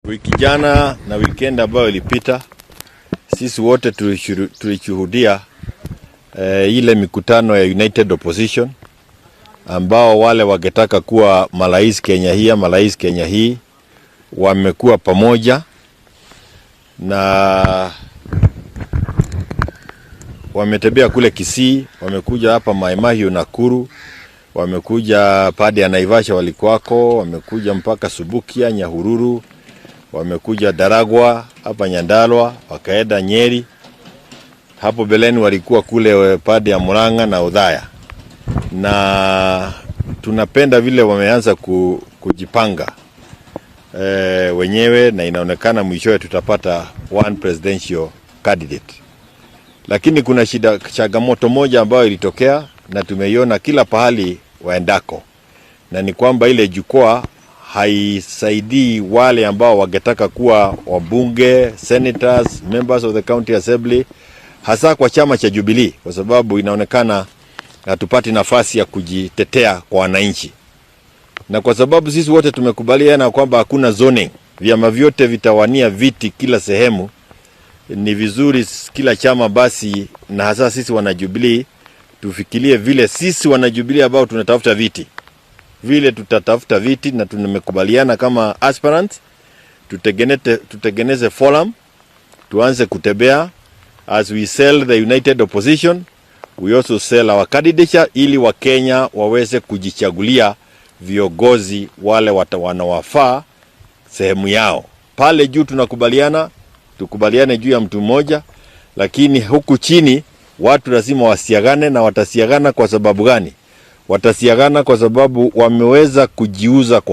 Wiki jana na weekend ambayo ilipita, sisi wote tulishuhudia ile mikutano ya United Opposition ambao wale wangetaka kuwa marais Kenya hii wamekuwa pamoja na wametembea kule Kisii, wamekuja hapa Mai Mahiu Nakuru, wamekuja padi ya Naivasha walikuwako, wamekuja mpaka Subukia, Nyahururu, wamekuja Daragwa, hapa Nyandarua, wakaenda Nyeri. Hapo beleni walikuwa kule padi ya Murang'a na Othaya. Na tunapenda vile wameanza kujipanga wenyewe, na inaonekana mwishowe tutapata one presidential candidate. Lakini kuna changamoto moja ambayo ilitokea na tumeiona kila pahali waendako, na ni kwamba ile jukwaa haisaidii wale ambao wangetaka kuwa wabunge, senators, members of the county assembly, hasa kwa chama cha Jubilee, kwa sababu inaonekana hatupati nafasi ya kujitetea kwa wananchi. Na kwa sababu sisi wote tumekubaliana kwamba hakuna zoning, vyama vyote vitawania viti kila sehemu, ni vizuri kila chama basi, na hasa sisi wana Jubilee, tufikirie vile sisi wana Jubilee ambao tunatafuta viti, vile tutatafuta viti, na tumekubaliana kama aspirants tutengeneze forum, tuanze kutembea. As we sell the United Opposition, we also sell our candidature, ili Wakenya waweze kujichagulia viongozi wale wanawafaa sehemu yao. Pale juu tukubaliane juu ya mtu mmoja, lakini huku chini watu lazima wasiagane. Na watasiagana kwa sababu gani? Watasiagana kwa sababu wameweza kujiuza kwa